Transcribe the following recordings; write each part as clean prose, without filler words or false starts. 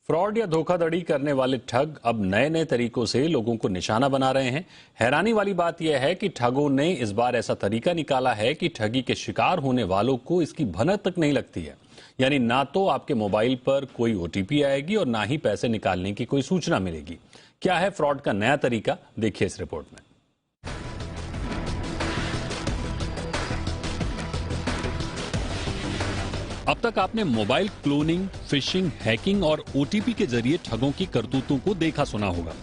Fraud या धोखाधड़ी करने वाले ठग अब नए नए तरीकों से लोगों को निशाना बना रहे हैं। हैरानी वाली बात यह है कि ठगों ने इस बार ऐसा तरीका निकाला है कि ठगी के शिकार होने वालों को इसकी भनक तक नहीं लगती है। यानी ना तो आपके मोबाइल पर कोई ओटीपी आएगी और ना ही पैसे निकालने की कोई सूचना मिलेगी। क्या है फ्रॉड का नया तरीका, देखिए इस रिपोर्ट में। अब तक आपने मोबाइल क्लोनिंग, फिशिंग, हैकिंग और ओटीपी के जरिए ठगों की करतूतों को देखा सुना होगा।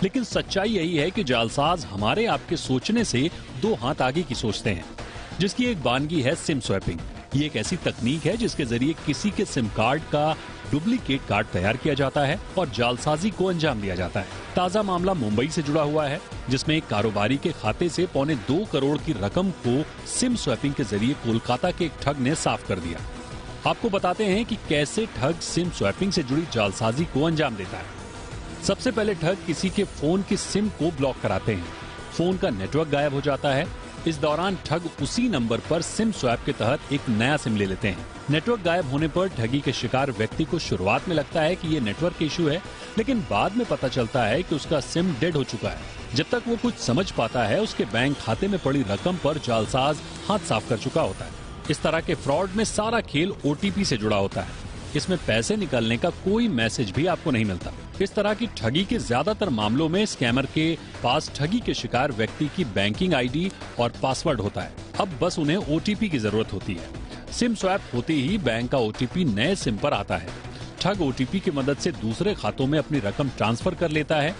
लेकिन सच्चाई यही है कि जालसाज हमारे आपके सोचने से दो हाथ आगे की सोचते हैं, जिसकी एक वानगी है सिम स्वैपिंग। ये एक ऐसी तकनीक है जिसके जरिए किसी के सिम कार्ड का डुप्लीकेट कार्ड तैयार किया जाता है और जालसाजी को अंजाम दिया जाता है। ताजा मामला मुंबई से जुड़ा हुआ है, जिसमें एक कारोबारी के खाते से 2.25 करोड़ की रकम को सिम स्वैपिंग के जरिए कोलकाता के एक ठग ने साफ कर दिया। आपको बताते हैं कि कैसे ठग सिम स्वैपिंग से जुड़ी जालसाजी को अंजाम देता है। सबसे पहले ठग किसी के फोन की सिम को ब्लॉक कराते हैं। फोन का नेटवर्क गायब हो जाता है। इस दौरान ठग उसी नंबर पर सिम स्वैप के तहत एक नया सिम ले लेते हैं। नेटवर्क गायब होने पर ठगी के शिकार व्यक्ति को शुरुआत में लगता है कि ये नेटवर्क इशू है, लेकिन बाद में पता चलता है कि उसका सिम डेड हो चुका है। जब तक वो कुछ समझ पाता है, उसके बैंक खाते में पड़ी रकम पर जालसाज हाथ साफ कर चुका होता है। इस तरह के फ्रॉड में सारा खेल ओटीपी से जुड़ा होता है। इसमें पैसे निकालने का कोई मैसेज भी आपको नहीं मिलता। इस तरह की ठगी के ज्यादातर मामलों में स्कैमर के पास ठगी के शिकार व्यक्ति की बैंकिंग आईडी और पासवर्ड होता है। अब बस उन्हें ओटीपी की जरूरत होती है। सिम स्वैप होते ही बैंक का ओटीपी नए सिम पर आता है। ठग ओटीपी की मदद से दूसरे खातों में अपनी रकम ट्रांसफर कर लेता है।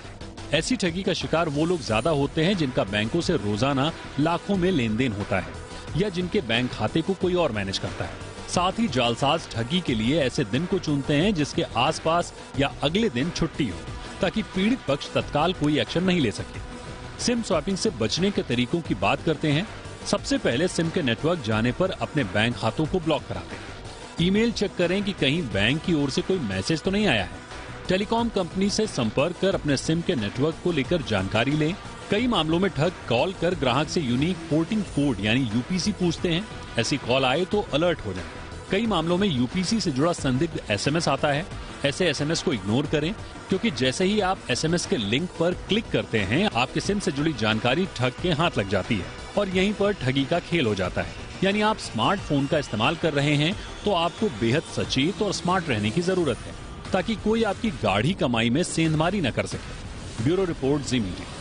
ऐसी ठगी का शिकार वो लोग ज्यादा होते हैं जिनका बैंकों से रोजाना लाखों में लेन देन होता है या जिनके बैंक खाते को कोई और मैनेज करता है। साथ ही जालसाज ठगी के लिए ऐसे दिन को चुनते हैं जिसके आसपास या अगले दिन छुट्टी हो, ताकि पीड़ित पक्ष तत्काल कोई एक्शन नहीं ले सके। सिम स्वैपिंग से बचने के तरीकों की बात करते हैं। सबसे पहले सिम के नेटवर्क जाने पर अपने बैंक खातों को ब्लॉक कराते हैं। ईमेल चेक करें कि कहीं बैंक की ओर से कोई मैसेज तो नहीं आया है। टेलीकॉम कंपनी से संपर्क कर अपने सिम के नेटवर्क को लेकर जानकारी लें। कई मामलों में ठग कॉल कर ग्राहक से यूनिक पोर्टिंग कोड यानी यूपीसी पूछते हैं। ऐसी कॉल आए तो अलर्ट हो जाएं। कई मामलों में यूपीसी से जुड़ा संदिग्ध एसएमएस आता है। ऐसे एसएमएस को इग्नोर करें, क्योंकि जैसे ही आप एसएमएस के लिंक पर क्लिक करते हैं, आपके सिम से जुड़ी जानकारी ठग के हाथ लग जाती है और यहीं पर ठगी का खेल हो जाता है। यानी आप स्मार्टफोन का इस्तेमाल कर रहे हैं तो आपको बेहद सचेत और स्मार्ट रहने की जरूरत है, ताकि कोई आपकी गाढ़ी कमाई में सेंधमारी न कर सके। ब्यूरो रिपोर्ट, जी मीडिया।